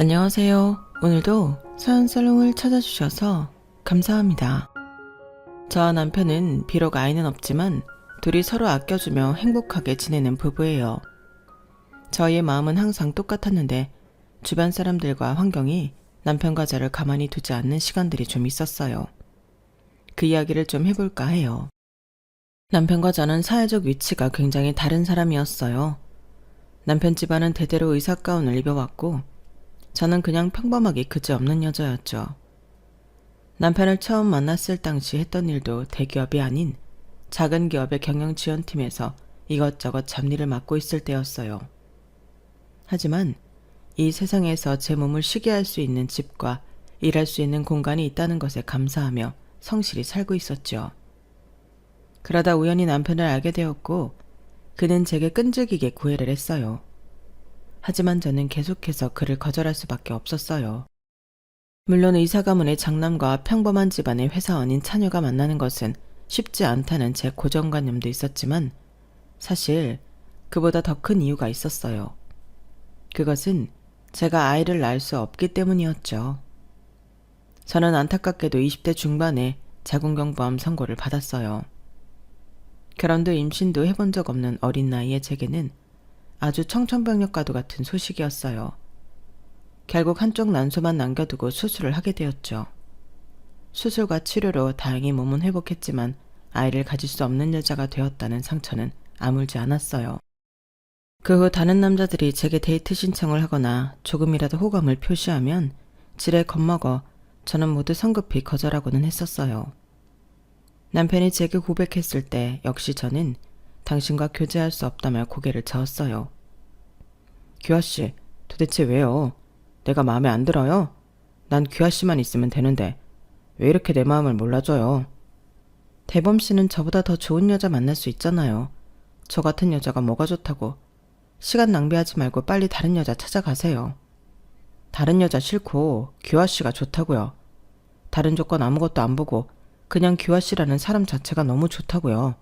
안녕하세요. 오늘도 사연살롱을 찾아주셔서 감사합니다. 저와 남편은 비록 아이는 없지만 둘이 서로 아껴주며 행복하게 지내는 부부예요. 저희의 마음은 항상 똑같았는데 주변 사람들과 환경이 남편과 저를 가만히 두지 않는 시간들이 좀 있었어요. 그 이야기를 좀 해볼까 해요. 남편과 저는 사회적 위치가 굉장히 다른 사람이었어요. 남편 집안은 대대로 의사 가운을 입어왔고 저는 그냥 평범하게 그지없는 여자였죠. 남편을 처음 만났을 당시 했던 일도 대기업이 아닌 작은 기업의 경영지원팀에서 이것저것 잡일을 맡고 있을 때였어요. 하지만 이 세상에서 제 몸을 쉬게 할 수 있는 집과 일할 수 있는 공간이 있다는 것에 감사하며 성실히 살고 있었죠. 그러다 우연히 남편을 알게 되었고 그는 제게 끈질기게 구애를 했어요. 하지만 저는 계속해서 그를 거절할 수밖에 없었어요. 물론 의사 가문의 장남과 평범한 집안의 회사원인 차녀가 만나는 것은 쉽지 않다는 제 고정관념도 있었지만 사실 그보다 더 큰 이유가 있었어요. 그것은 제가 아이를 낳을 수 없기 때문이었죠. 저는 안타깝게도 20대 중반에 자궁경부암 선고를 받았어요. 결혼도 임신도 해본 적 없는 어린 나이의 제게는 아주 청천벽력과도 같은 소식이었어요. 결국 한쪽 난소만 남겨두고 수술을 하게 되었죠. 수술과 치료로 다행히 몸은 회복했지만 아이를 가질 수 없는 여자가 되었다는 상처는 아물지 않았어요. 그 후 다른 남자들이 제게 데이트 신청을 하거나 조금이라도 호감을 표시하면 지레 겁먹어 저는 모두 성급히 거절하고는 했었어요. 남편이 제게 고백했을 때 역시 저는 당신과 교제할 수 없다며 고개를 저었어요. 규아씨, 도대체 왜요? 내가 마음에 안 들어요? 난 규아씨만 있으면 되는데 왜 이렇게 내 마음을 몰라줘요? 대범씨는 저보다 더 좋은 여자 만날 수 있잖아요. 저 같은 여자가 뭐가 좋다고. 시간 낭비하지 말고 빨리 다른 여자 찾아가세요. 다른 여자 싫고 규아씨가 좋다고요. 다른 조건 아무것도 안 보고 그냥 규아씨라는 사람 자체가 너무 좋다고요.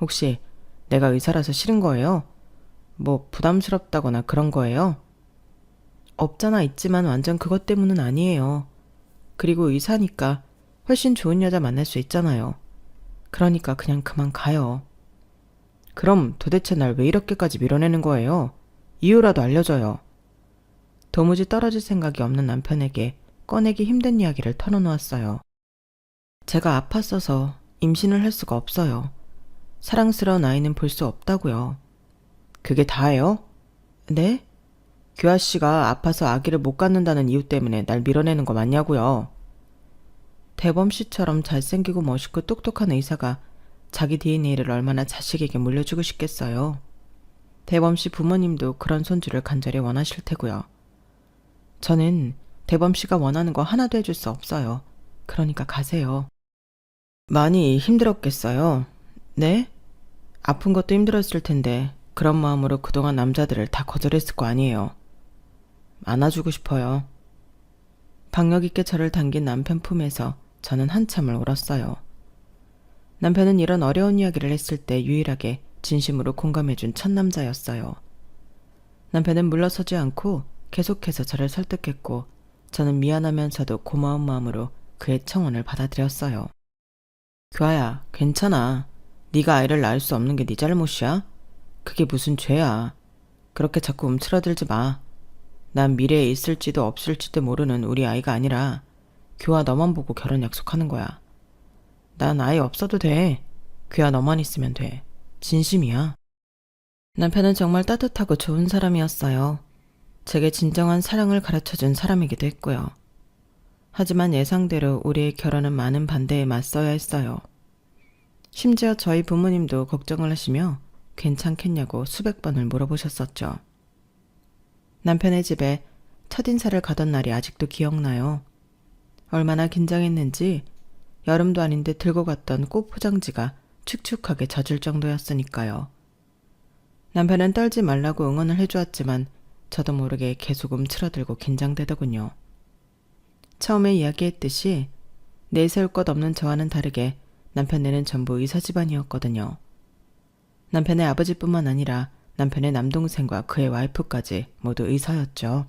혹시 내가 의사라서 싫은 거예요? 뭐 부담스럽다거나 그런 거예요? 없잖아 있지만 완전 그것 때문은 아니에요. 그리고 의사니까 훨씬 좋은 여자 만날 수 있잖아요. 그러니까 그냥 그만 가요. 그럼 도대체 날 왜 이렇게까지 밀어내는 거예요? 이유라도 알려줘요. 도무지 떨어질 생각이 없는 남편에게 꺼내기 힘든 이야기를 털어놓았어요. 제가 아팠어서 임신을 할 수가 없어요. 사랑스러운 아이는 볼 수 없다고요. 그게 다예요? 네? 규아씨가 아파서 아기를 못 갖는다는 이유 때문에 날 밀어내는 거 맞냐고요. 대범씨처럼 잘생기고 멋있고 똑똑한 의사가 자기 DNA를 얼마나 자식에게 물려주고 싶겠어요. 대범씨 부모님도 그런 손주를 간절히 원하실 테고요. 저는 대범씨가 원하는 거 하나도 해줄 수 없어요. 그러니까 가세요. 많이 힘들었겠어요. 네? 아픈 것도 힘들었을 텐데 그런 마음으로 그동안 남자들을 다 거절했을 거 아니에요. 안아주고 싶어요. 박력 있게 저를 당긴 남편 품에서 저는 한참을 울었어요. 남편은 이런 어려운 이야기를 했을 때 유일하게 진심으로 공감해준 첫 남자였어요. 남편은 물러서지 않고 계속해서 저를 설득했고 저는 미안하면서도 고마운 마음으로 그의 청혼을 받아들였어요. 규아야, 괜찮아. 네가 아이를 낳을 수 없는 게 네 잘못이야? 그게 무슨 죄야. 그렇게 자꾸 움츠러들지 마. 난 미래에 있을지도 없을지도 모르는 우리 아이가 아니라 규아 너만 보고 결혼 약속하는 거야. 난 아이 없어도 돼. 규아 너만 있으면 돼. 진심이야. 남편은 정말 따뜻하고 좋은 사람이었어요. 제게 진정한 사랑을 가르쳐준 사람이기도 했고요. 하지만 예상대로 우리의 결혼은 많은 반대에 맞서야 했어요. 심지어 저희 부모님도 걱정을 하시며 괜찮겠냐고 수백 번을 물어보셨었죠. 남편의 집에 첫인사를 가던 날이 아직도 기억나요. 얼마나 긴장했는지 여름도 아닌데 들고 갔던 꽃 포장지가 축축하게 젖을 정도였으니까요. 남편은 떨지 말라고 응원을 해주었지만 저도 모르게 계속 움츠러들고 긴장되더군요. 처음에 이야기했듯이 내세울 것 없는 저와는 다르게 남편네는 전부 의사 집안이었거든요. 남편의 아버지뿐만 아니라 남편의 남동생과 그의 와이프까지 모두 의사였죠.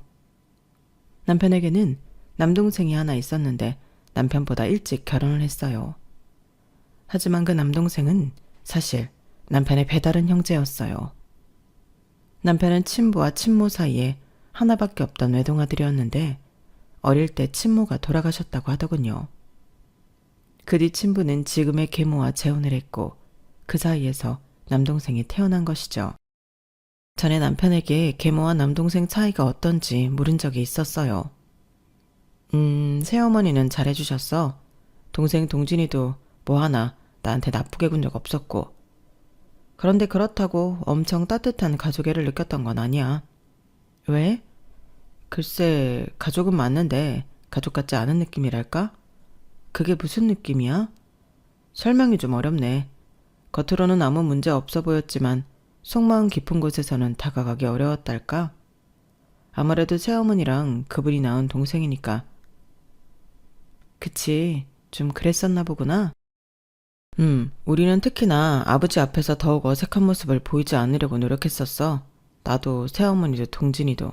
남편에게는 남동생이 하나 있었는데 남편보다 일찍 결혼을 했어요. 하지만 그 남동생은 사실 남편의 배다른 형제였어요. 남편은 친부와 친모 사이에 하나밖에 없던 외동아들이었는데 어릴 때 친모가 돌아가셨다고 하더군요. 그 뒤 친부는 지금의 계모와 재혼을 했고 그 사이에서 남동생이 태어난 것이죠. 전에 남편에게 계모와 남동생 차이가 어떤지 물은 적이 있었어요. 새어머니는 잘해주셨어. 동생 동진이도 뭐 하나 나한테 나쁘게 군 적 없었고. 그런데 그렇다고 엄청 따뜻한 가족애를 느꼈던 건 아니야. 왜? 글쎄, 가족은 맞는데 가족 같지 않은 느낌이랄까? 그게 무슨 느낌이야? 설명이 좀 어렵네. 겉으로는 아무 문제 없어 보였지만 속마음 깊은 곳에서는 다가가기 어려웠달까? 아무래도 새어머니랑 그분이 낳은 동생이니까. 그치, 좀 그랬었나 보구나. 우리는 특히나 아버지 앞에서 더욱 어색한 모습을 보이지 않으려고 노력했었어. 나도 새어머니도 동진이도.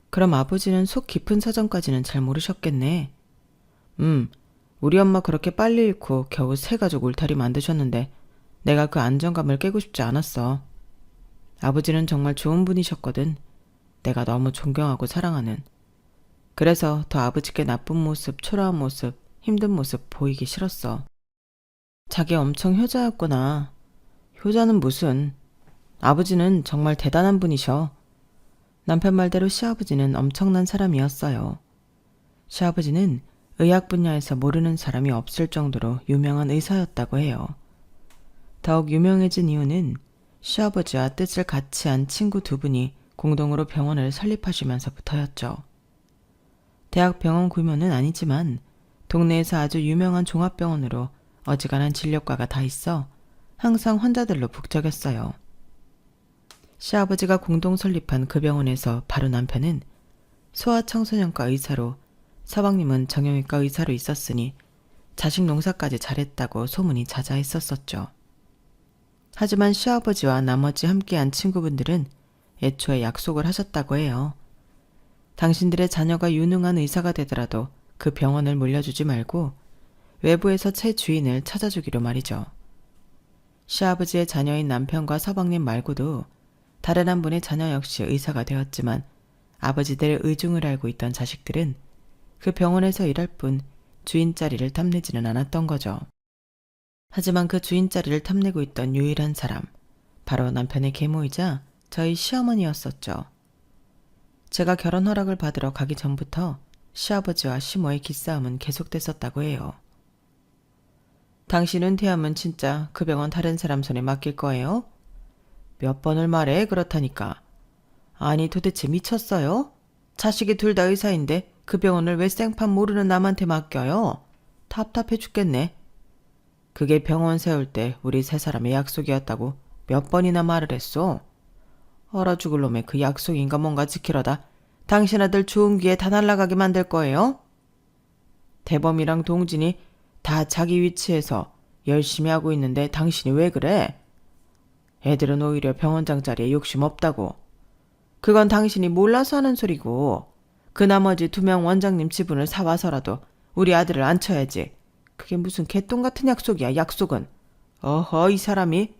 그럼 아버지는 속 깊은 사정까지는 잘 모르셨겠네. 우리 엄마 그렇게 빨리 잃고 겨우 새 가족 울타리 만드셨는데 내가 그 안정감을 깨고 싶지 않았어. 아버지는 정말 좋은 분이셨거든. 내가 너무 존경하고 사랑하는. 그래서 더 아버지께 나쁜 모습, 초라한 모습, 힘든 모습 보이기 싫었어. 자기 엄청 효자였구나. 효자는 무슨. 아버지는 정말 대단한 분이셔. 남편 말대로 시아버지는 엄청난 사람이었어요. 시아버지는 의학 분야에서 모르는 사람이 없을 정도로 유명한 의사였다고 해요. 더욱 유명해진 이유는 시아버지와 뜻을 같이 한 친구 두 분이 공동으로 병원을 설립하시면서부터였죠. 대학 병원 규모는 아니지만 동네에서 아주 유명한 종합병원으로 어지간한 진료과가 다 있어 항상 환자들로 북적였어요. 시아버지가 공동 설립한 그 병원에서 바로 남편은 소아청소년과 의사로, 서방님은 정형외과 의사로 있었으니 자식 농사까지 잘했다고 소문이 자자했었었죠. 하지만 시아버지와 나머지 함께한 친구분들은 애초에 약속을 하셨다고 해요. 당신들의 자녀가 유능한 의사가 되더라도 그 병원을 물려주지 말고 외부에서 새 주인을 찾아주기로 말이죠. 시아버지의 자녀인 남편과 서방님 말고도 다른 한 분의 자녀 역시 의사가 되었지만 아버지들의 의중을 알고 있던 자식들은 그 병원에서 일할 뿐 주인 자리를 탐내지는 않았던 거죠. 하지만 그 주인 자리를 탐내고 있던 유일한 사람, 바로 남편의 계모이자 저희 시어머니였었죠. 제가 결혼 허락을 받으러 가기 전부터 시아버지와 시모의 기싸움은 계속됐었다고 해요. 당신 은퇴하면 진짜 그 병원 다른 사람 손에 맡길 거예요? 몇 번을 말해 그렇다니까. 아니 도대체 미쳤어요? 자식이 둘 다 의사인데 그 병원을 왜 생판 모르는 남한테 맡겨요? 답답해 죽겠네. 그게 병원 세울 때 우리 세 사람의 약속이었다고 몇 번이나 말을 했어. 얼어 죽을 놈의 그 약속인가 뭔가 지키려다 당신 아들 좋은 기회 다 날아가게 만들 거예요? 대범이랑 동진이 다 자기 위치에서 열심히 하고 있는데 당신이 왜 그래? 애들은 오히려 병원장 자리에 욕심 없다고. 그건 당신이 몰라서 하는 소리고 그 나머지 2명 원장님 지분을 사와서라도 우리 아들을 앉혀야지. 그게 무슨 개똥 같은 약속이야, 약속은. 어허, 이 사람이.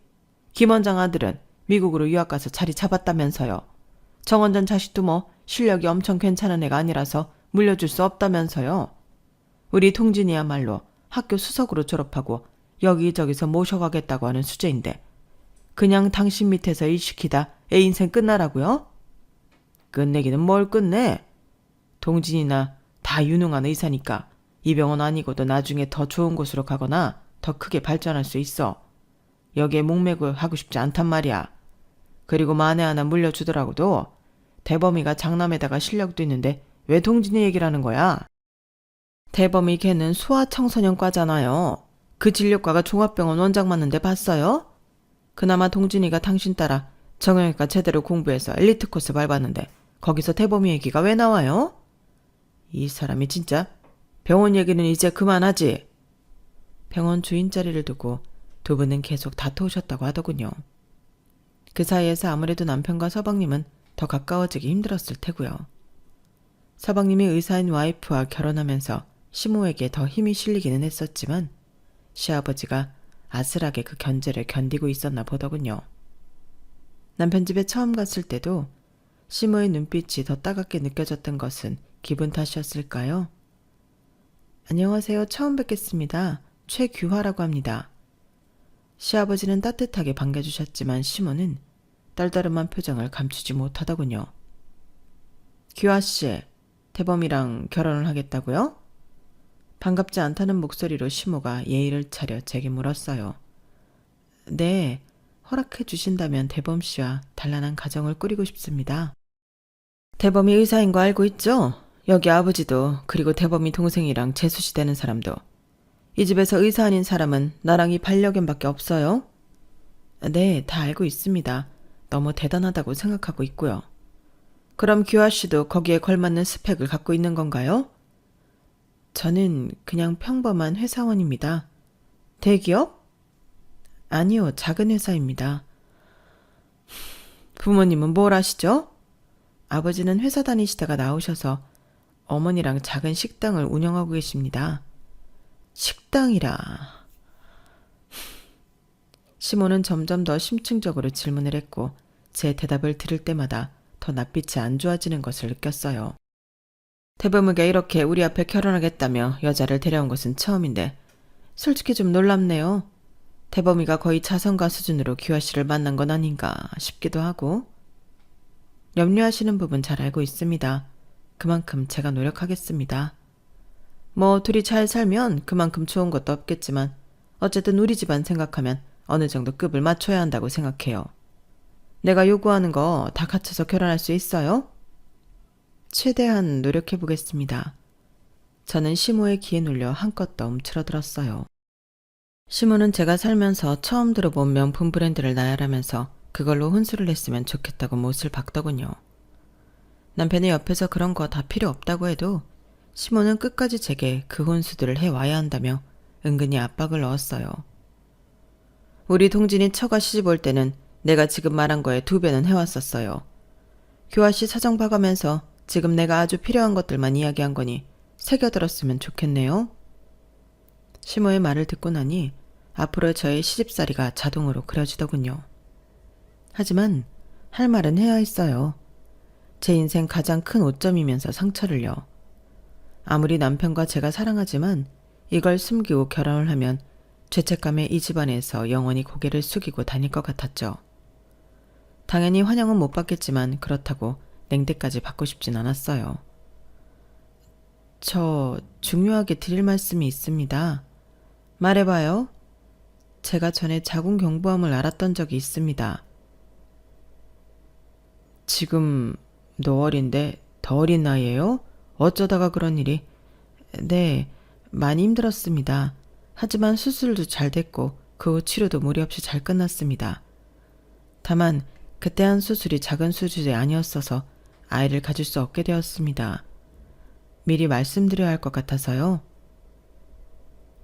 김 원장 아들은 미국으로 유학 가서 자리 잡았다면서요. 정 원장 자식도 뭐 실력이 엄청 괜찮은 애가 아니라서 물려줄 수 없다면서요. 우리 동진이야말로 학교 수석으로 졸업하고 여기저기서 모셔가겠다고 하는 수재인데 그냥 당신 밑에서 일 시키다 애 인생 끝나라고요? 끝내기는 뭘 끝내? 동진이나 다 유능한 의사니까 이 병원 아니고도 나중에 더 좋은 곳으로 가거나 더 크게 발전할 수 있어. 여기에 목매고 하고 싶지 않단 말이야. 그리고 만에 하나 물려주더라고도 대범이가 장남에다가 실력도 있는데 왜 동진이 얘기를 하는 거야? 대범이 걔는 소아청소년과잖아요. 그 진료과가 종합병원 원장 맞는데 봤어요? 그나마 동진이가 당신 따라 정형외과 제대로 공부해서 엘리트 코스 밟았는데 거기서 대범이 얘기가 왜 나와요? 이 사람이 진짜. 병원 얘기는 이제 그만하지. 병원 주인 자리를 두고 두 분은 계속 다투셨다고 하더군요. 그 사이에서 아무래도 남편과 서방님은 더 가까워지기 힘들었을 테고요. 서방님이 의사인 와이프와 결혼하면서 시모에게 더 힘이 실리기는 했었지만 시아버지가 아슬하게 그 견제를 견디고 있었나 보더군요. 남편 집에 처음 갔을 때도 시모의 눈빛이 더 따갑게 느껴졌던 것은 기분 탓이었을까요? 안녕하세요. 처음 뵙겠습니다. 최규화라고 합니다. 시아버지는 따뜻하게 반겨주셨지만 시모는 떨떠름한 표정을 감추지 못하더군요. 규화씨, 대범이랑 결혼을 하겠다고요? 반갑지 않다는 목소리로 시모가 예의를 차려 제게 물었어요. 네, 허락해 주신다면 대범씨와 단란한 가정을 꾸리고 싶습니다. 대범이 의사인 거 알고 있죠? 여기 아버지도 그리고 대범이 동생이랑 재수시 되는 사람도. 이 집에서 의사 아닌 사람은 나랑 이 반려견밖에 없어요. 네, 다 알고 있습니다. 너무 대단하다고 생각하고 있고요. 그럼 규하 씨도 거기에 걸맞는 스펙을 갖고 있는 건가요? 저는 그냥 평범한 회사원입니다. 대기업? 아니요, 작은 회사입니다. 부모님은 뭘 하시죠? 아버지는 회사 다니시다가 나오셔서 어머니랑 작은 식당을 운영하고 계십니다. 식당이라. 시모는 점점 더 심층적으로 질문을 했고 제 대답을 들을 때마다 더 낯빛이 안 좋아지는 것을 느꼈어요. 대범이가 이렇게 우리 앞에 결혼하겠다며 여자를 데려온 것은 처음인데 솔직히 좀 놀랍네요. 대범이가 거의 자선가 수준으로 규하 씨를 만난 건 아닌가 싶기도 하고. 염려하시는 부분 잘 알고 있습니다. 그만큼 제가 노력하겠습니다. 뭐 둘이 잘 살면 그만큼 좋은 것도 없겠지만 어쨌든 우리 집안 생각하면 어느 정도 급을 맞춰야 한다고 생각해요. 내가 요구하는 거 다 갖춰서 결혼할 수 있어요? 최대한 노력해보겠습니다. 저는 시모의 귀에 눌려 한껏 더 움츠러들었어요. 시모는 제가 살면서 처음 들어본 명품 브랜드를 나열하면서 그걸로 혼수를 했으면 좋겠다고 못을 박더군요. 남편이 옆에서 그런 거 다 필요 없다고 해도 시모는 끝까지 제게 그 혼수들을 해와야 한다며 은근히 압박을 넣었어요. 우리 동진이 처가 시집 올 때는 내가 지금 말한 거에 2배는 해왔었어요. 규하 씨 사정 봐가면서 지금 내가 아주 필요한 것들만 이야기한 거니 새겨들었으면 좋겠네요. 시모의 말을 듣고 나니 앞으로 저의 시집살이가 자동으로 그려지더군요. 하지만 할 말은 해야 했어요. 제 인생 가장 큰 오점이면서 상처를요. 아무리 남편과 제가 사랑하지만 이걸 숨기고 결혼을 하면 죄책감에 이 집안에서 영원히 고개를 숙이고 다닐 것 같았죠. 당연히 환영은 못 받겠지만 그렇다고 냉대까지 받고 싶진 않았어요. 저 중요하게 드릴 말씀이 있습니다. 말해봐요. 제가 전에 자궁경부암을 앓았던 적이 있습니다. 지금 너 어린데 더 어린 나이에요? 어쩌다가 그런 일이? 네, 많이 힘들었습니다. 하지만 수술도 잘 됐고 그 후 치료도 무리 없이 잘 끝났습니다. 다만 그때 한 수술이 작은 수술이 아니었어서 아이를 가질 수 없게 되었습니다. 미리 말씀드려야 할 것 같아서요.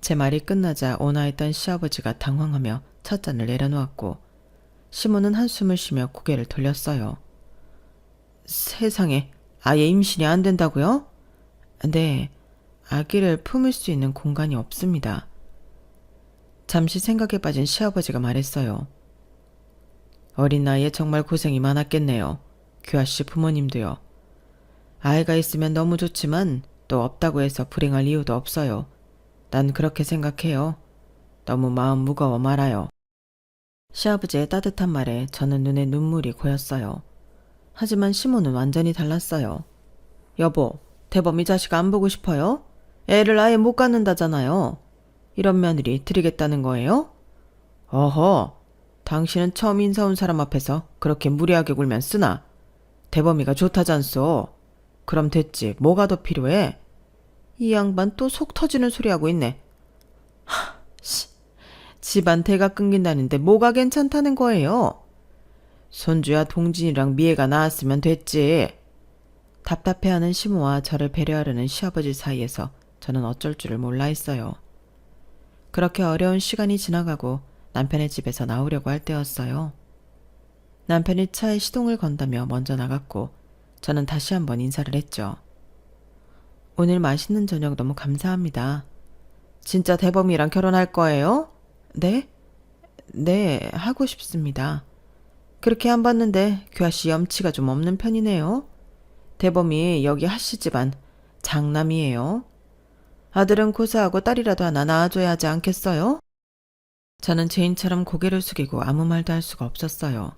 제 말이 끝나자 온화했던 시아버지가 당황하며 첫 잔을 내려놓았고 시모는 한숨을 쉬며 고개를 돌렸어요. 세상에, 아예 임신이 안 된다고요? 네, 아기를 품을 수 있는 공간이 없습니다. 잠시 생각에 빠진 시아버지가 말했어요. 어린 나이에 정말 고생이 많았겠네요. 규하씨 부모님도요. 아이가 있으면 너무 좋지만 또 없다고 해서 불행할 이유도 없어요. 난 그렇게 생각해요. 너무 마음 무거워 말아요. 시아버지의 따뜻한 말에 저는 눈에 눈물이 고였어요. 하지만 시모는 완전히 달랐어요. 여보, 대범 이 자식 안 보고 싶어요? 애를 아예 못 갖는다잖아요. 이런 며느리 드리겠다는 거예요? 어허, 당신은 처음 인사 온 사람 앞에서 그렇게 무리하게 굴면 쓰나? 대범이가 좋다잖소. 그럼 됐지. 뭐가 더 필요해? 이 양반 또 속 터지는 소리 하고 있네. 집안 대가 끊긴다는데 뭐가 괜찮다는 거예요? 손주야 동진이랑 미애가 나았으면 됐지. 답답해하는 시모와 저를 배려하려는 시아버지 사이에서 저는 어쩔 줄을 몰라 했어요. 그렇게 어려운 시간이 지나가고 남편의 집에서 나오려고 할 때였어요. 남편이 차에 시동을 건다며 먼저 나갔고 저는 다시 한번 인사를 했죠. 오늘 맛있는 저녁 너무 감사합니다. 진짜 대범이랑 결혼할 거예요? 네? 네, 하고 싶습니다. 그렇게 안 봤는데 규아씨 염치가 좀 없는 편이네요. 대범이 여기 하씨 집안 장남이에요. 아들은 고사하고 딸이라도 하나 낳아줘야 하지 않겠어요? 저는 제인처럼 고개를 숙이고 아무 말도 할 수가 없었어요.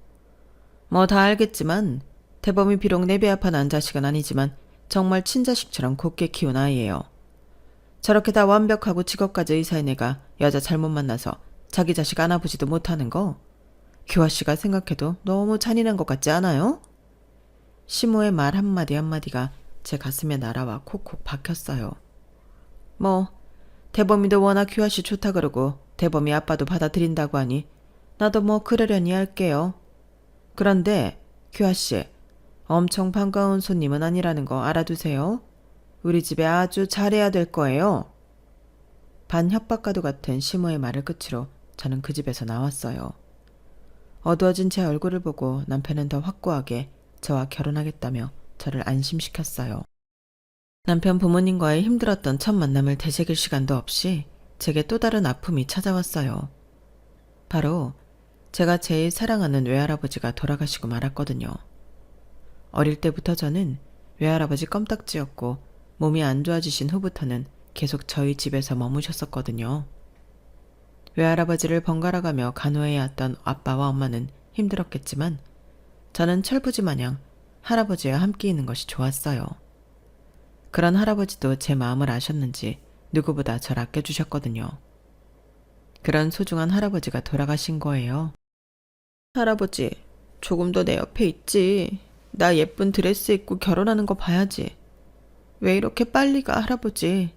뭐 다 알겠지만 대범이 비록 내 배 아파 난 자식은 아니지만 정말 친자식처럼 곱게 키운 아이예요. 저렇게 다 완벽하고 직업까지 의사인 애가 여자 잘못 만나서 자기 자식 안아보지도 못하는 거 규아씨가 생각해도 너무 잔인한 것 같지 않아요? 시모의 말 한마디 한마디가 제 가슴에 날아와 콕콕 박혔어요. 뭐 대범이도 워낙 규아씨 좋다 그러고 대범이 아빠도 받아들인다고 하니 나도 뭐 그러려니 할게요. 그런데 규아씨 엄청 반가운 손님은 아니라는 거 알아두세요. 우리 집에 아주 잘해야 될 거예요. 반 협박과도 같은 시모의 말을 끝으로 저는 그 집에서 나왔어요. 어두워진 제 얼굴을 보고 남편은 더 확고하게 저와 결혼하겠다며 저를 안심시켰어요. 남편 부모님과의 힘들었던 첫 만남을 되새길 시간도 없이 제게 또 다른 아픔이 찾아왔어요. 바로 제가 제일 사랑하는 외할아버지가 돌아가시고 말았거든요. 어릴 때부터 저는 외할아버지 껌딱지였고 몸이 안 좋아지신 후부터는 계속 저희 집에서 머무셨었거든요. 외할아버지를 번갈아가며 간호해야 했던 아빠와 엄마는 힘들었겠지만 저는 철부지 마냥 할아버지와 함께 있는 것이 좋았어요. 그런 할아버지도 제 마음을 아셨는지 누구보다 절 아껴주셨거든요. 그런 소중한 할아버지가 돌아가신 거예요. 할아버지, 조금 더 내 옆에 있지. 나 예쁜 드레스 입고 결혼하는 거 봐야지. 왜 이렇게 빨리 가, 할아버지?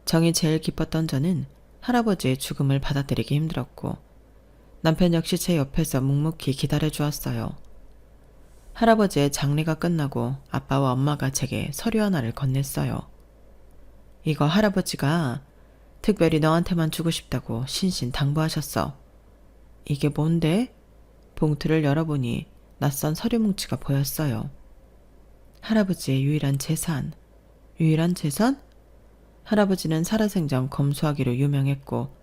정이 제일 기뻤던 저는 할아버지의 죽음을 받아들이기 힘들었고 남편 역시 제 옆에서 묵묵히 기다려주었어요. 할아버지의 장례가 끝나고 아빠와 엄마가 제게 서류 하나를 건넸어요. 이거 할아버지가 특별히 너한테만 주고 싶다고 신신당부하셨어. 이게 뭔데? 봉투를 열어보니 낯선 서류 뭉치가 보였어요. 할아버지의 유일한 재산. 유일한 재산? 할아버지는 살아생전 검소하기로 유명했고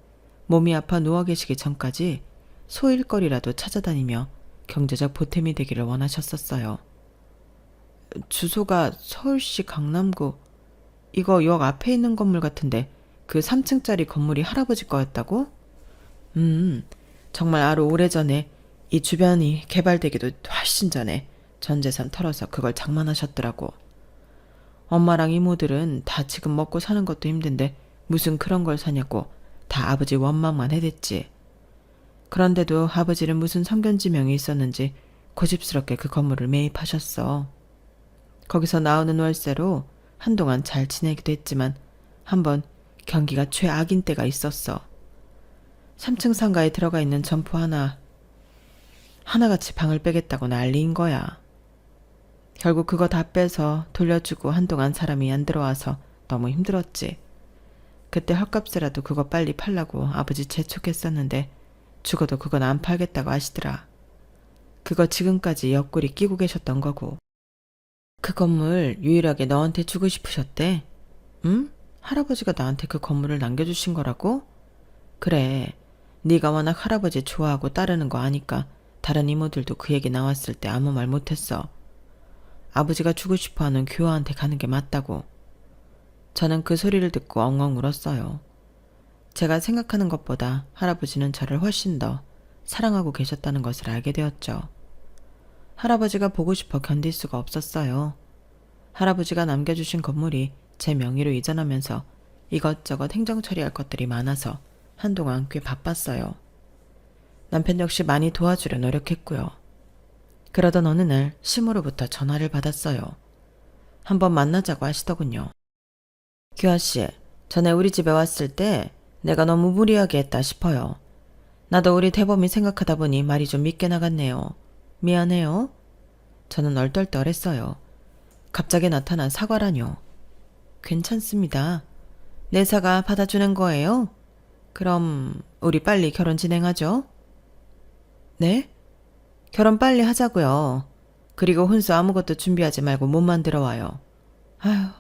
몸이 아파 누워 계시기 전까지 소일거리라도 찾아다니며 경제적 보탬이 되기를 원하셨었어요. 주소가 서울시 강남구. 이거 역 앞에 있는 건물 같은데 그 3층짜리 건물이 할아버지 거였다고? 정말 아주 오래전에 이 주변이 개발되기도 훨씬 전에 전 재산 털어서 그걸 장만하셨더라고. 엄마랑 이모들은 다 지금 먹고 사는 것도 힘든데 무슨 그런 걸 사냐고 다 아버지 원망만 해댔지. 그런데도 아버지는 무슨 성견지명이 있었는지 고집스럽게 그 건물을 매입하셨어. 거기서 나오는 월세로 한동안 잘 지내기도 했지만 한번 경기가 최악인 때가 있었어. 3층 상가에 들어가 있는 점포 하나같이 방을 빼겠다고 난리인 거야. 결국 그거 다 빼서 돌려주고 한동안 사람이 안 들어와서 너무 힘들었지. 그때 헐값이라도 그거 빨리 팔라고 아버지 재촉했었는데 죽어도 그건 안 팔겠다고 하시더라. 그거 지금까지 옆구리 끼고 계셨던 거고. 그 건물 유일하게 너한테 주고 싶으셨대. 응? 할아버지가 나한테 그 건물을 남겨주신 거라고? 그래. 네가 워낙 할아버지 좋아하고 따르는 거 아니까 다른 이모들도 그 얘기 나왔을 때 아무 말 못했어. 아버지가 주고 싶어하는 규호한테 가는 게 맞다고. 저는 그 소리를 듣고 엉엉 울었어요. 제가 생각하는 것보다 할아버지는 저를 훨씬 더 사랑하고 계셨다는 것을 알게 되었죠. 할아버지가 보고 싶어 견딜 수가 없었어요. 할아버지가 남겨주신 건물이 제 명의로 이전하면서 이것저것 행정 처리할 것들이 많아서 한동안 꽤 바빴어요. 남편 역시 많이 도와주려 노력했고요. 그러던 어느 날 시모로부터 전화를 받았어요. 한번 만나자고 하시더군요. 규아씨, 전에 우리 집에 왔을 때 내가 너무 무리하게 했다 싶어요. 나도 우리 대범이 생각하다 보니 말이 좀 밉게 나갔네요. 미안해요. 저는 얼떨떨했어요. 갑자기 나타난 사과라뇨. 괜찮습니다. 내 사과 받아주는 거예요? 그럼 우리 빨리 결혼 진행하죠? 네? 결혼 빨리 하자고요. 그리고 혼수 아무것도 준비하지 말고 몸만 들어와요. 아휴,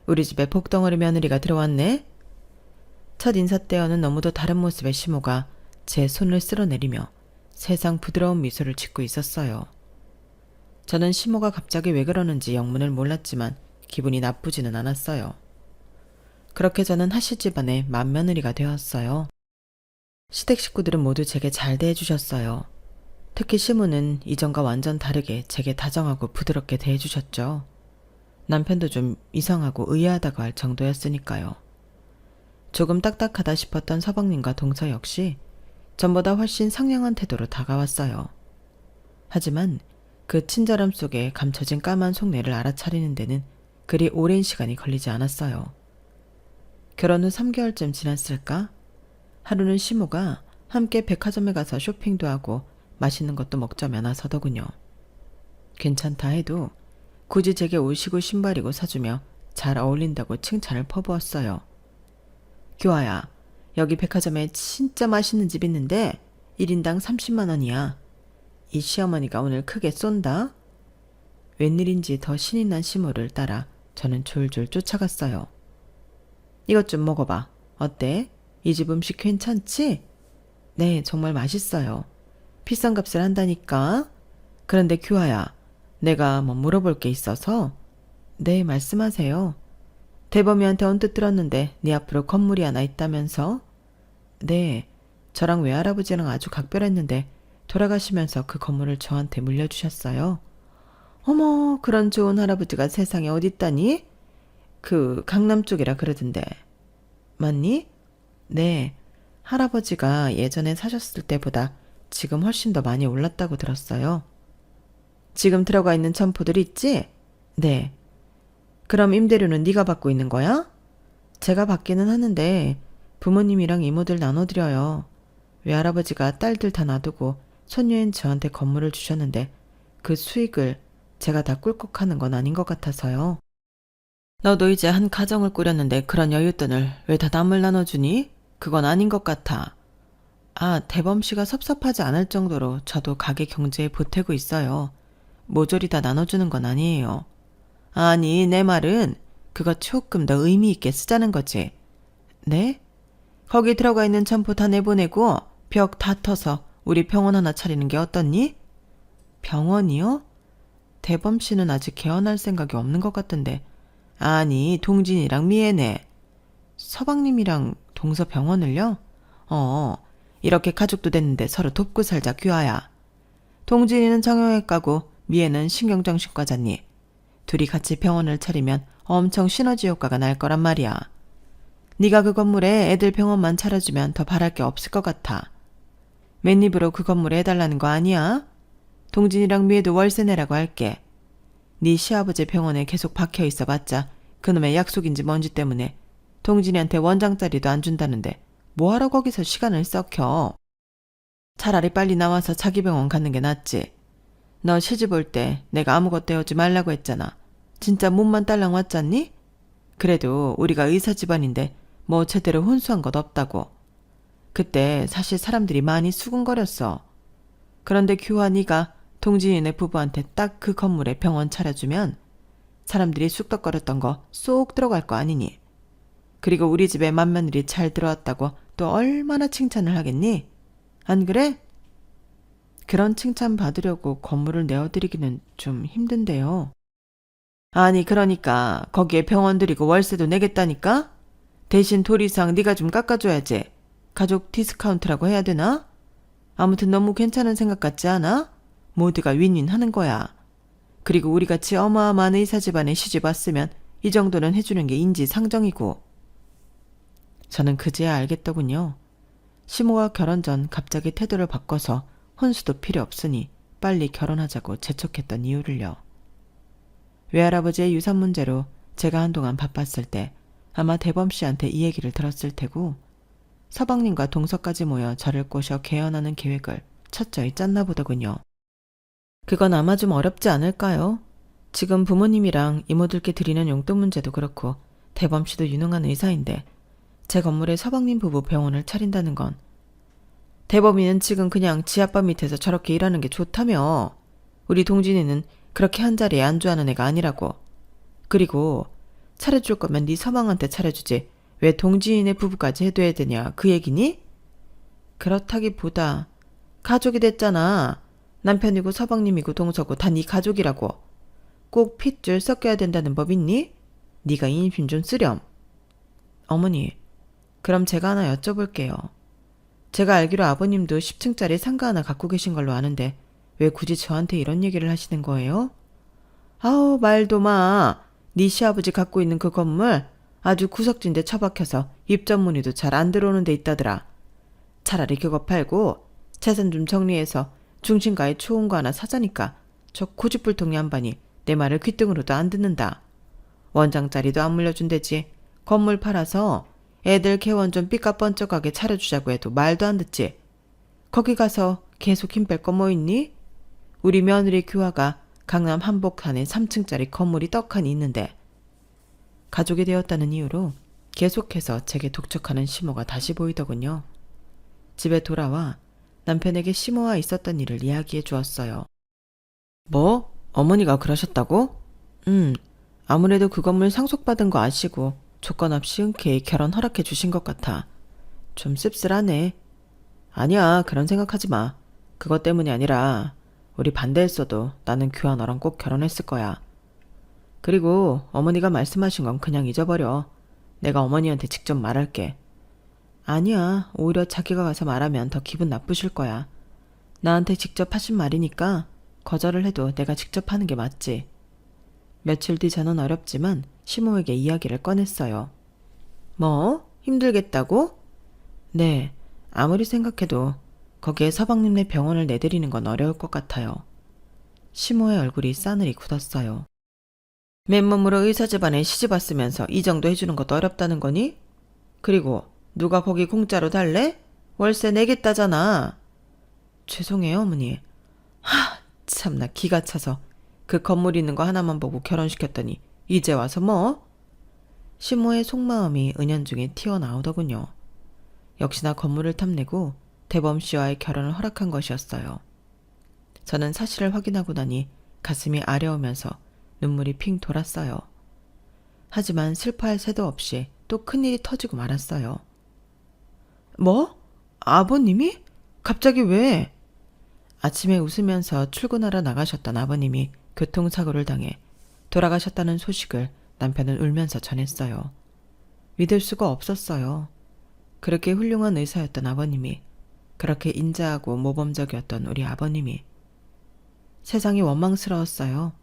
우리 집에 복덩어리 며느리가 들어왔네? 첫 인사 때와는 너무도 다른 모습의 시모가 제 손을 쓸어내리며 세상 부드러운 미소를 짓고 있었어요. 저는 시모가 갑자기 왜 그러는지 영문을 몰랐지만 기분이 나쁘지는 않았어요. 그렇게 저는 하실 집안의 맏며느리가 되었어요. 시댁 식구들은 모두 제게 잘 대해주셨어요. 특히 시모는 이전과 완전 다르게 제게 다정하고 부드럽게 대해주셨죠. 남편도 좀 이상하고 의아하다고 할 정도였으니까요. 조금 딱딱하다 싶었던 서방님과 동서 역시 전보다 훨씬 상냥한 태도로 다가왔어요. 하지만 그 친절함 속에 감춰진 까만 속내를 알아차리는 데는 그리 오랜 시간이 걸리지 않았어요. 결혼 후 3개월쯤 지났을까? 하루는 시모가 함께 백화점에 가서 쇼핑도 하고 맛있는 것도 먹자며 나서더군요. 괜찮다 해도 굳이 제게 옷이고 신발이고 사주며 잘 어울린다고 칭찬을 퍼부었어요. 규아야, 여기 백화점에 진짜 맛있는 집 있는데 1인당 30만 원이야. 이 시어머니가 오늘 크게 쏜다. 웬일인지 더 신이 난 시모를 따라 저는 졸졸 쫓아갔어요. 이것 좀 먹어봐. 어때? 이 집 음식 괜찮지? 네, 정말 맛있어요. 비싼 값을 한다니까. 그런데 규아야, 내가 뭐 물어볼 게 있어서. 네, 말씀하세요. 대범이한테 언뜻 들었는데 네 앞으로 건물이 하나 있다면서? 네, 저랑 외할아버지랑 아주 각별했는데 돌아가시면서 그 건물을 저한테 물려주셨어요. 어머, 그런 좋은 할아버지가 세상에 어딨다니? 그 강남 쪽이라 그러던데. 맞니? 네, 할아버지가 예전에 사셨을 때보다 지금 훨씬 더 많이 올랐다고 들었어요. 지금 들어가 있는 점포들 있지? 네. 그럼 임대료는 네가 받고 있는 거야? 제가 받기는 하는데 부모님이랑 이모들 나눠드려요. 외할아버지가 딸들 다 놔두고 손녀인 저한테 건물을 주셨는데 그 수익을 제가 다 꿀꺽하는 건 아닌 것 같아서요. 너도 이제 한 가정을 꾸렸는데 그런 여윳돈을 왜 다 남을 나눠주니? 그건 아닌 것 같아. 아, 대범씨가 섭섭하지 않을 정도로 저도 가게 경제에 보태고 있어요. 모조리 다 나눠주는 건 아니에요. 아니, 내 말은 그거 조금 더 의미 있게 쓰자는 거지. 네? 거기 들어가 있는 점포 다 내보내고 벽 다 터서 우리 병원 하나 차리는 게 어떻니? 병원이요? 대범씨는 아직 개원할 생각이 없는 것 같던데. 아니, 동진이랑 미애네. 서방님이랑 동서 병원을요? 이렇게 가족도 됐는데 서로 돕고 살자, 규아야. 동진이는 정형외과고 미애는 신경정신과잖니. 둘이 같이 병원을 차리면 엄청 시너지 효과가 날 거란 말이야. 네가 그 건물에 애들 병원만 차려주면 더 바랄 게 없을 것 같아. 맨입으로 그 건물에 해달라는 거 아니야? 동진이랑 미애도 월세 내라고 할게. 네 시아버지 병원에 계속 박혀 있어봤자 그놈의 약속인지 뭔지 때문에 동진이한테 원장짜리도 안 준다는데 뭐하러 거기서 시간을 썩혀. 차라리 빨리 나와서 자기 병원 가는 게 낫지. 너 시집 올 때 내가 아무것도 해오지 말라고 했잖아. 진짜 몸만 딸랑 왔잖니? 그래도 우리가 의사 집안인데 뭐 제대로 혼수한 것 없다고. 그때 사실 사람들이 많이 수군거렸어. 그런데 규화 네가 동진이네 부부한테 딱 그 건물에 병원 차려주면 사람들이 쑥덕거렸던 거 쏙 들어갈 거 아니니. 그리고 우리 집에 맏며느리 잘 들어왔다고 또 얼마나 칭찬을 하겠니? 안 그래? 그런 칭찬 받으려고 건물을 내어드리기는 좀 힘든데요. 아니, 그러니까 거기에 병원 들이고 월세도 내겠다니까? 대신 도리상 네가 좀 깎아줘야지. 가족 디스카운트라고 해야 되나? 아무튼 너무 괜찮은 생각 같지 않아? 모두가 윈윈하는 거야. 그리고 우리같이 어마어마한 의사 집안에 시집 왔으면 이 정도는 해주는 게 인지상정이고. 저는 그제야 알겠더군요. 시모가 결혼 전 갑자기 태도를 바꿔서 혼수도 필요 없으니 빨리 결혼하자고 재촉했던 이유를요. 외할아버지의 유산 문제로 제가 한동안 바빴을 때 아마 대범씨한테 이 얘기를 들었을 테고 서방님과 동서까지 모여 저를 꼬셔 개헌하는 계획을 철저히 짰나 보더군요. 그건 아마 좀 어렵지 않을까요? 지금 부모님이랑 이모들께 드리는 용돈 문제도 그렇고 대범씨도 유능한 의사인데 제 건물에 서방님 부부 병원을 차린다는 건 대범이는 지금 그냥 지아빠 밑에서 저렇게 일하는 게 좋다며. 우리 동진이는 그렇게 한자리에 안주하는 애가 아니라고. 그리고 차려줄 거면 네 서방한테 차려주지. 왜 동지인의 부부까지 해둬야 되냐 그 얘기니? 그렇다기보다 가족이 됐잖아. 남편이고 서방님이고 동서고 다 네 가족이라고. 꼭 핏줄 섞여야 된다는 법 있니? 네가 인심 좀 쓰렴. 어머니, 그럼 제가 하나 여쭤볼게요. 제가 알기로 아버님도 10층짜리 상가 하나 갖고 계신 걸로 아는데 왜 굳이 저한테 이런 얘기를 하시는 거예요? 아우 말도 마. 네 시아버지 갖고 있는 그 건물 아주 구석진데 처박혀서 입점문의도 잘 안 들어오는 데 있다더라. 차라리 그거 팔고 재산 좀 정리해서 중심가에 좋은 거 하나 사자니까 저 고집불통 양반이 내 말을 귓등으로도 안 듣는다. 원장짜리도 안 물려준대지. 건물 팔아서 애들 개원 좀 삐까뻔쩍하게 차려주자고 해도 말도 안 듣지. 거기 가서 계속 힘 뺄 거 뭐 있니? 우리 며느리 규화가 강남 한복판에 3층짜리 건물이 떡하니 있는데. 가족이 되었다는 이유로 계속해서 제게 독촉하는 시모가 다시 보이더군요. 집에 돌아와 남편에게 시모와 있었던 일을 이야기해 주었어요. 뭐? 어머니가 그러셨다고? 아무래도 그 건물 상속받은 거 아시고 조건 없이 흔쾌히 결혼 허락해 주신 것 같아. 좀 씁쓸하네. 아니야, 그런 생각하지 마. 그것 때문이 아니라 우리 반대했어도 나는 규하 너랑 꼭 결혼했을 거야. 그리고 어머니가 말씀하신 건 그냥 잊어버려. 내가 어머니한테 직접 말할게. 아니야, 오히려 자기가 가서 말하면 더 기분 나쁘실 거야. 나한테 직접 하신 말이니까 거절을 해도 내가 직접 하는 게 맞지. 며칠 뒤 저는 어렵지만 시모에게 이야기를 꺼냈어요. 뭐? 힘들겠다고? 네, 아무리 생각해도 거기에 서방님네 병원을 내드리는 건 어려울 것 같아요. 시모의 얼굴이 싸늘히 굳었어요. 맨몸으로 의사 집안에 시집 왔으면서 이 정도 해주는 것도 어렵다는 거니? 그리고 누가 거기 공짜로 달래? 월세 내겠다잖아. 죄송해요, 어머니. 참나 기가 차서 그 건물 있는 거 하나만 보고 결혼시켰더니 이제 와서 뭐? 시모의 속마음이 은연중에 튀어나오더군요. 역시나 건물을 탐내고 대범 씨와의 결혼을 허락한 것이었어요. 저는 사실을 확인하고 나니 가슴이 아려우면서 눈물이 핑 돌았어요. 하지만 슬퍼할 새도 없이 또 큰일이 터지고 말았어요. 뭐? 아버님이? 갑자기 왜? 아침에 웃으면서 출근하러 나가셨던 아버님이 교통사고를 당해 돌아가셨다는 소식을 남편은 울면서 전했어요. 믿을 수가 없었어요. 그렇게 훌륭한 의사였던 아버님이, 그렇게 인자하고 모범적이었던 우리 아버님이. 세상이 원망스러웠어요.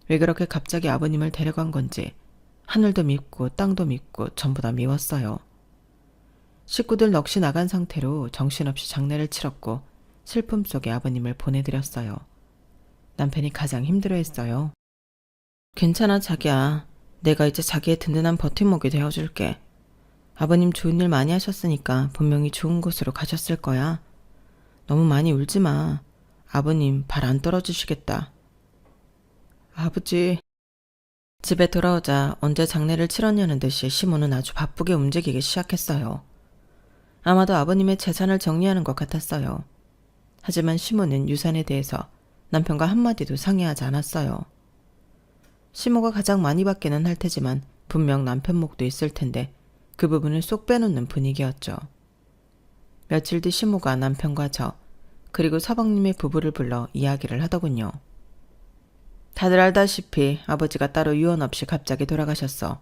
왜 그렇게 갑자기 아버님을 데려간 건지 하늘도 밉고 땅도 밉고 전부 다 미웠어요. 식구들 넋이 나간 상태로 정신없이 장례를 치렀고 슬픔 속에 아버님을 보내드렸어요. 남편이 가장 힘들어했어요. 괜찮아 자기야. 내가 이제 자기의 든든한 버팀목이 되어줄게. 아버님 좋은 일 많이 하셨으니까 분명히 좋은 곳으로 가셨을 거야. 너무 많이 울지 마. 아버님 발 안 떨어지시겠다. 아버지. 집에 돌아오자 언제 장례를 치렀냐는 듯이 시모는 아주 바쁘게 움직이기 시작했어요. 아마도 아버님의 재산을 정리하는 것 같았어요. 하지만 시모는 유산에 대해서 남편과 한마디도 상의하지 않았어요. 시모가 가장 많이 받기는 할 테지만 분명 남편 몫도 있을 텐데 그 부분을 쏙 빼놓는 분위기였죠. 며칠 뒤 시모가 남편과 저 그리고 서방님의 부부를 불러 이야기를 하더군요. 다들 알다시피 아버지가 따로 유언 없이 갑자기 돌아가셨어.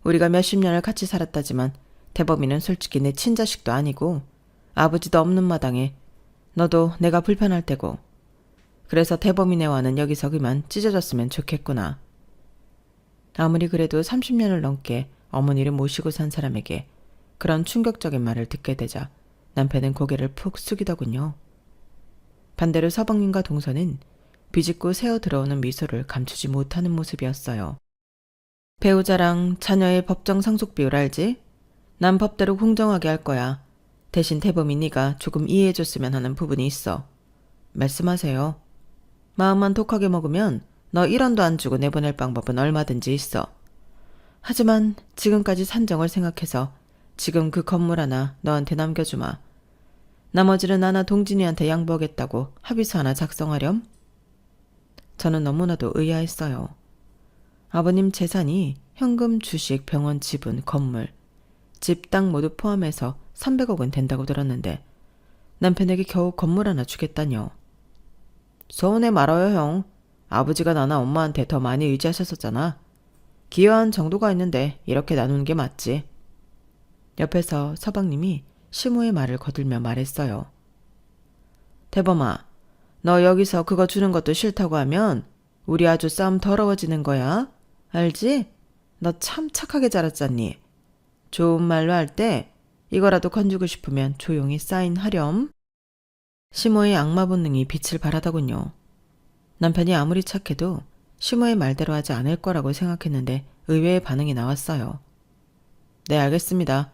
우리가 몇십 년을 같이 살았다지만 대범이는 솔직히 내 친자식도 아니고 아버지도 없는 마당에 너도 내가 불편할 테고 그래서 대범이네와는 여기서 그만 찢어졌으면 좋겠구나. 아무리 그래도 30년을 넘게 어머니를 모시고 산 사람에게 그런 충격적인 말을 듣게 되자 남편은 고개를 푹 숙이더군요. 반대로 서방님과 동서는 비집고 새어 들어오는 미소를 감추지 못하는 모습이었어요. 배우자랑 자녀의 법정 상속 비율 알지? 난 법대로 공정하게 할 거야. 대신 대범이 네가 조금 이해해줬으면 하는 부분이 있어. 말씀하세요. 마음만 독하게 먹으면 너 1원도 안 주고 내보낼 방법은 얼마든지 있어. 하지만 지금까지 산정을 생각해서 지금 그 건물 하나 너한테 남겨주마. 나머지는 나나 동진이한테 양보하겠다고 합의서 하나 작성하렴? 저는 너무나도 의아했어요. 아버님 재산이 현금, 주식, 병원, 지분, 건물, 집, 땅 모두 포함해서 300억은 된다고 들었는데 남편에게 겨우 건물 하나 주겠다뇨. 서운해 말아요, 형. 아버지가 나나 엄마한테 더 많이 의지하셨었잖아. 기여한 정도가 있는데 이렇게 나누는 게 맞지. 옆에서 서방님이 시모의 말을 거들며 말했어요. 대범아, 너 여기서 그거 주는 것도 싫다고 하면 우리 아주 싸움 더러워지는 거야. 알지? 너 참 착하게 자랐잖니. 좋은 말로 할 때 이거라도 건주고 싶으면 조용히 사인하렴. 시모의 악마 본능이 빛을 발하더군요. 남편이 아무리 착해도 시모의 말대로 하지 않을 거라고 생각했는데 의외의 반응이 나왔어요. 네, 알겠습니다.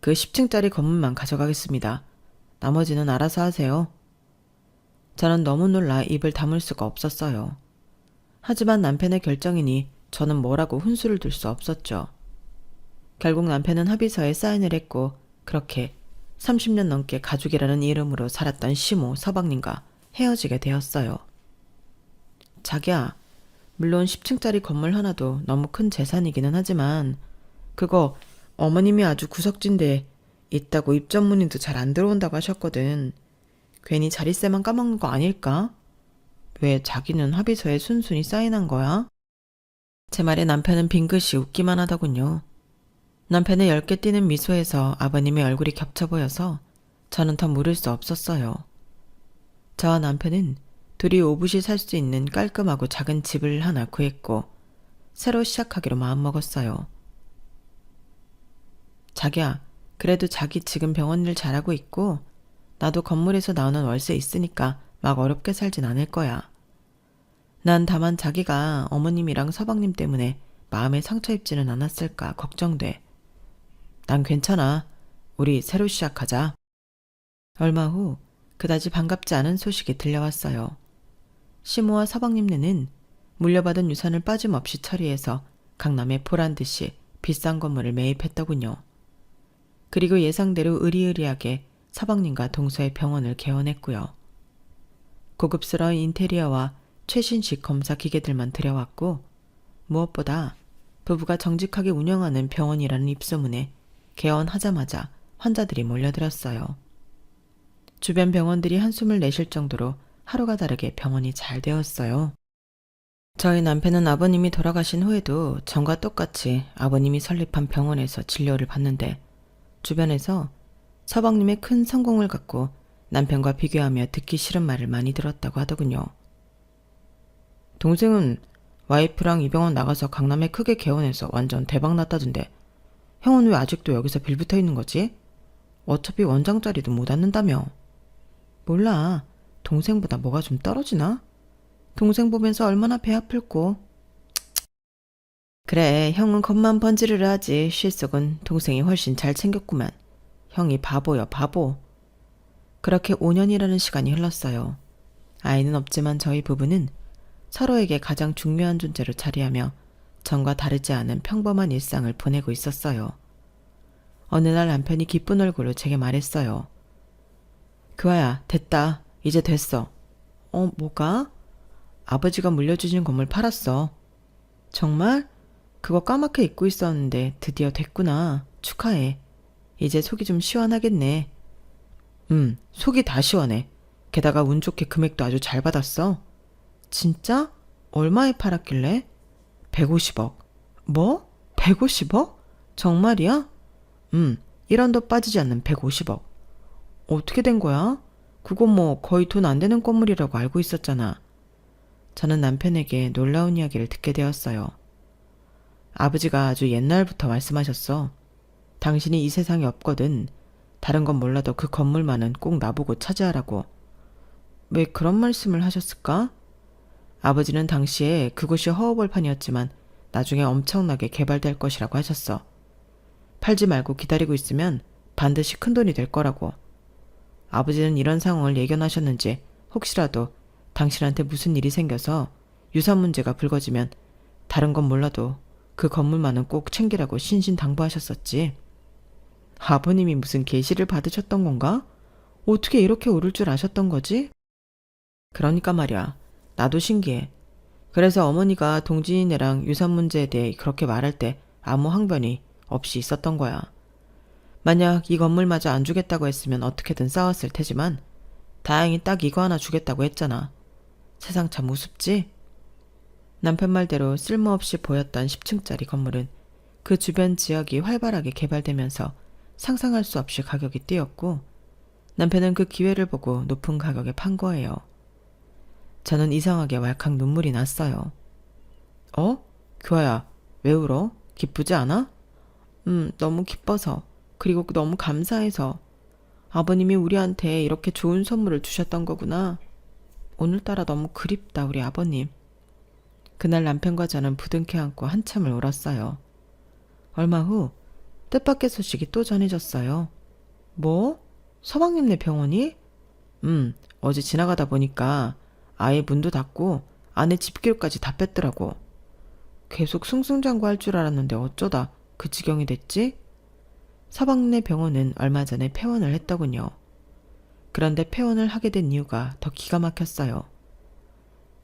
그 10층짜리 건물만 가져가겠습니다. 나머지는 알아서 하세요. 저는 너무 놀라 입을 다물 수가 없었어요. 하지만 남편의 결정이니 저는 뭐라고 훈수를 둘 수 없었죠. 결국 남편은 합의서에 사인을 했고 그렇게 30년 넘게 가족이라는 이름으로 살았던 시모 서방님과 헤어지게 되었어요. 자기야, 물론 10층짜리 건물 하나도 너무 큰 재산이기는 하지만 그거 어머님이 아주 구석진데 있다고 입전문의도 잘 안 들어온다고 하셨거든. 괜히 자릿세만 까먹는 거 아닐까? 왜 자기는 합의서에 순순히 사인한 거야? 제 말에 남편은 빙긋이 웃기만 하더군요. 남편의 엷게 띄는 미소에서 아버님의 얼굴이 겹쳐 보여서 저는 더 물을 수 없었어요. 저와 남편은 둘이 오붓이 살 수 있는 깔끔하고 작은 집을 하나 구했고 새로 시작하기로 마음먹었어요. 자기야, 그래도 자기 지금 병원 일 잘하고 있고 나도 건물에서 나오는 월세 있으니까 막 어렵게 살진 않을 거야. 난 다만 자기가 어머님이랑 서방님 때문에 마음에 상처 입지는 않았을까 걱정돼. 난 괜찮아. 우리 새로 시작하자. 얼마 후 그다지 반갑지 않은 소식이 들려왔어요. 시모와 서방님네는 물려받은 유산을 빠짐없이 처리해서 강남에 보란듯이 비싼 건물을 매입했더군요. 그리고 예상대로 의리의리하게 서방님과 동서의 병원을 개원했고요. 고급스러운 인테리어와 최신식 검사 기계들만 들여왔고 무엇보다 부부가 정직하게 운영하는 병원이라는 입소문에 개원하자마자 환자들이 몰려들었어요. 주변 병원들이 한숨을 내쉴 정도로 하루가 다르게 병원이 잘 되었어요. 저희 남편은 아버님이 돌아가신 후에도 전과 똑같이 아버님이 설립한 병원에서 진료를 받는데 주변에서 서방님의 큰 성공을 갖고 남편과 비교하며 듣기 싫은 말을 많이 들었다고 하더군요. 동생은 와이프랑 이 병원 나가서 강남에 크게 개원해서 완전 대박 났다던데 형은 왜 아직도 여기서 빌붙어 있는 거지? 어차피 원장 자리도 못 앉는다며. 몰라. 동생보다 뭐가 좀 떨어지나? 동생 보면서 얼마나 배 아플고. 그래, 형은 겉만 번지르르 하지 실속은 동생이 훨씬 잘 챙겼구만. 형이 바보여 바보. 그렇게 5년이라는 시간이 흘렀어요. 아이는 없지만 저희 부부는 서로에게 가장 중요한 존재로 자리하며 전과 다르지 않은 평범한 일상을 보내고 있었어요. 어느 날 남편이 기쁜 얼굴로 제게 말했어요. 그와야, 됐다. 이제 됐어. 뭐가? 아버지가 물려주신 건물 팔았어. 정말? 그거 까맣게 잊고 있었는데 드디어 됐구나. 축하해. 이제 속이 좀 시원하겠네. 속이 다 시원해. 게다가 운 좋게 금액도 아주 잘 받았어. 진짜? 얼마에 팔았길래? 150억. 뭐? 150억? 정말이야? 1원도 빠지지 않는 150억. 어떻게 된 거야? 그거 뭐 거의 돈 안 되는 건물이라고 알고 있었잖아. 저는 남편에게 놀라운 이야기를 듣게 되었어요. 아버지가 아주 옛날부터 말씀하셨어. 당신이 이 세상에 없거든. 다른 건 몰라도 그 건물만은 꼭 나보고 차지하라고. 왜 그런 말씀을 하셨을까? 아버지는 당시에 그곳이 허허벌판이었지만 나중에 엄청나게 개발될 것이라고 하셨어. 팔지 말고 기다리고 있으면 반드시 큰돈이 될 거라고. 아버지는 이런 상황을 예견하셨는지 혹시라도 당신한테 무슨 일이 생겨서 유산 문제가 불거지면 다른 건 몰라도 그 건물만은 꼭 챙기라고 신신당부하셨었지. 아버님이 무슨 계시를 받으셨던 건가? 어떻게 이렇게 오를 줄 아셨던 거지? 그러니까 말이야. 나도 신기해. 그래서 어머니가 동진이네랑 유산 문제에 대해 그렇게 말할 때 아무 항변이 없이 있었던 거야. 만약 이 건물마저 안 주겠다고 했으면 어떻게든 싸웠을 테지만 다행히 딱 이거 하나 주겠다고 했잖아. 세상 참 우습지? 남편 말대로 쓸모없이 보였던 10층짜리 건물은 그 주변 지역이 활발하게 개발되면서 상상할 수 없이 가격이 뛰었고 남편은 그 기회를 보고 높은 가격에 판 거예요. 저는 이상하게 왈칵 눈물이 났어요. 어? 교아야, 왜 울어? 기쁘지 않아? 너무 기뻐서. 그리고 너무 감사해서. 아버님이 우리한테 이렇게 좋은 선물을 주셨던 거구나. 오늘따라 너무 그립다, 우리 아버님. 그날 남편과 저는 부둥켜 안고 한참을 울었어요. 얼마 후 뜻밖의 소식이 또 전해졌어요. 뭐? 서방님네 병원이? 어제 지나가다 보니까 아예 문도 닫고 안에 집기료까지 다 뺐더라고. 계속 승승장구할 줄 알았는데 어쩌다 그 지경이 됐지? 서방네 병원은 얼마 전에 폐원을 했더군요. 그런데 폐원을 하게 된 이유가 더 기가 막혔어요.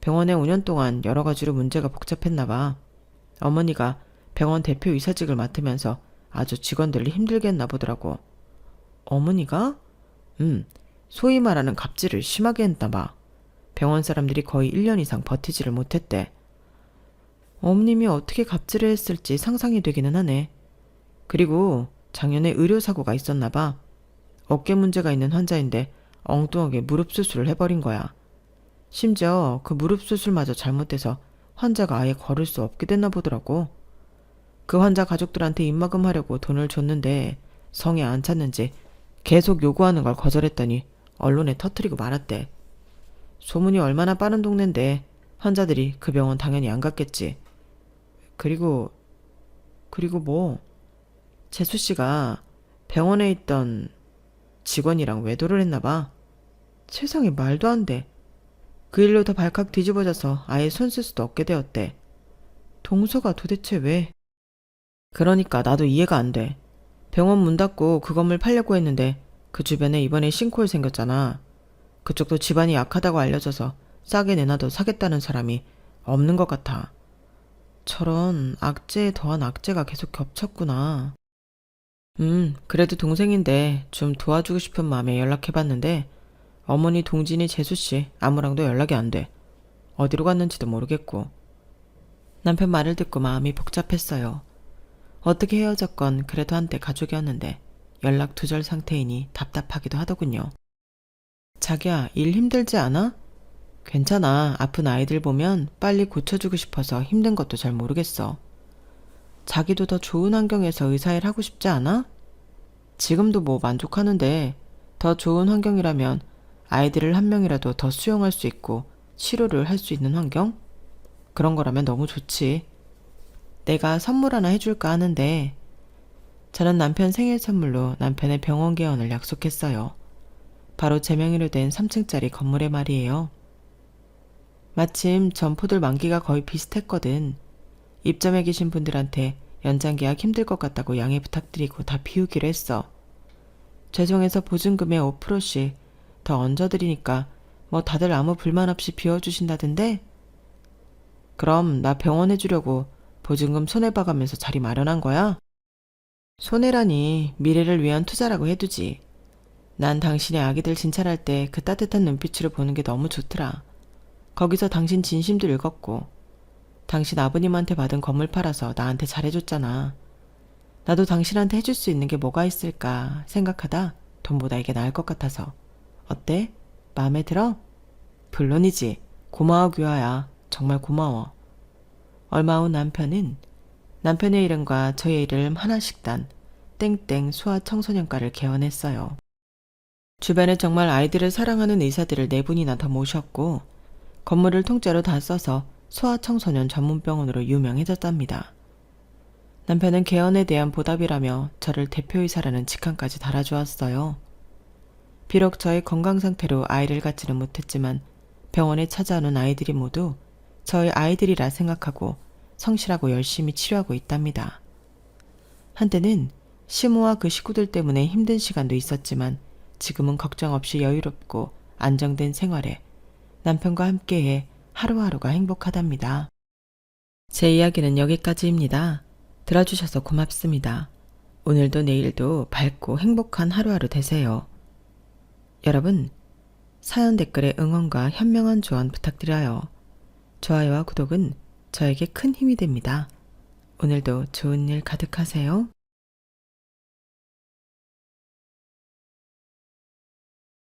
병원에 5년 동안 여러 가지로 문제가 복잡했나 봐. 어머니가 병원 대표 이사직을 맡으면서 아주 직원들을 힘들게 했나 보더라고. 어머니가? 소위 말하는 갑질을 심하게 했나 봐. 병원 사람들이 거의 1년 이상 버티지를 못했대. 어머님이 어떻게 갑질을 했을지 상상이 되기는 하네. 그리고 작년에 의료사고가 있었나 봐. 어깨 문제가 있는 환자인데 엉뚱하게 무릎 수술을 해버린 거야. 심지어 그 무릎 수술마저 잘못돼서 환자가 아예 걸을 수 없게 됐나 보더라고. 그 환자 가족들한테 입막음 하려고 돈을 줬는데 성에 안 찼는지 계속 요구하는 걸 거절했더니 언론에 터뜨리고 말았대. 소문이 얼마나 빠른 동네인데 환자들이 그 병원 당연히 안 갔겠지. 그리고 뭐? 재수 씨가 병원에 있던 직원이랑 외도를 했나 봐. 세상에 말도 안 돼. 그 일로 더 발칵 뒤집어져서 아예 손 쓸 수도 없게 되었대. 동서가 도대체 왜? 그러니까 나도 이해가 안 돼. 병원 문 닫고 그 건물 팔려고 했는데 그 주변에 이번에 싱크홀 생겼잖아. 그쪽도 집안이 약하다고 알려져서 싸게 내놔도 사겠다는 사람이 없는 것 같아. 저런 악재에 더한 악재가 계속 겹쳤구나. 그래도 동생인데 좀 도와주고 싶은 마음에 연락해봤는데 어머니 동진이 재수씨 아무랑도 연락이 안 돼. 어디로 갔는지도 모르겠고. 남편 말을 듣고 마음이 복잡했어요. 어떻게 헤어졌건 그래도 한때 가족이었는데 연락 두절 상태이니 답답하기도 하더군요. 자기야, 일 힘들지 않아? 괜찮아. 아픈 아이들 보면 빨리 고쳐주고 싶어서 힘든 것도 잘 모르겠어. 자기도 더 좋은 환경에서 의사일 하고 싶지 않아? 지금도 뭐 만족하는데 더 좋은 환경이라면 아이들을 한 명이라도 더 수용할 수 있고 치료를 할 수 있는 환경? 그런 거라면 너무 좋지. 내가 선물 하나 해줄까 하는데 저는 남편 생일 선물로 남편의 병원 개원을 약속했어요. 바로 제 명의로 된 3층짜리 건물에 말이에요. 마침 점포들 만기가 거의 비슷했거든. 입점해 계신 분들한테 연장 계약 힘들 것 같다고 양해 부탁드리고 다 비우기로 했어. 죄송해서 보증금의 5%씩 더 얹어드리니까 뭐 다들 아무 불만 없이 비워주신다던데? 그럼 나 병원 해주려고 보증금 손해봐가면서 자리 마련한 거야? 손해라니 미래를 위한 투자라고 해두지. 난 당신의 아기들 진찰할 때 그 따뜻한 눈빛으로 보는 게 너무 좋더라. 거기서 당신 진심도 읽었고 당신 아버님한테 받은 건물 팔아서 나한테 잘해줬잖아. 나도 당신한테 해줄 수 있는 게 뭐가 있을까 생각하다 돈보다 이게 나을 것 같아서. 어때? 마음에 들어? 물론이지. 고마워 규아야. 정말 고마워. 얼마 후 남편은 남편의 이름과 저의 이름 하나씩 단 땡땡 소아청소년과를 개원했어요. 주변에 정말 아이들을 사랑하는 의사들을 4분이나 더 모셨고 건물을 통째로 다 써서 소아청소년 전문병원으로 유명해졌답니다. 남편은 개원에 대한 보답이라며 저를 대표이사라는 직함까지 달아주었어요. 비록 저의 건강 상태로 아이를 갖지는 못했지만 병원에 찾아오는 아이들이 모두 저의 아이들이라 생각하고 성실하고 열심히 치료하고 있답니다. 한때는 시모와 그 식구들 때문에 힘든 시간도 있었지만 지금은 걱정 없이 여유롭고 안정된 생활에 남편과 함께해 하루하루가 행복하답니다. 제 이야기는 여기까지입니다. 들어주셔서 고맙습니다. 오늘도 내일도 밝고 행복한 하루하루 되세요. 여러분, 사연 댓글에 응원과 현명한 조언 부탁드려요. 좋아요와 구독은 저에게 큰 힘이 됩니다. 오늘도 좋은 일 가득하세요.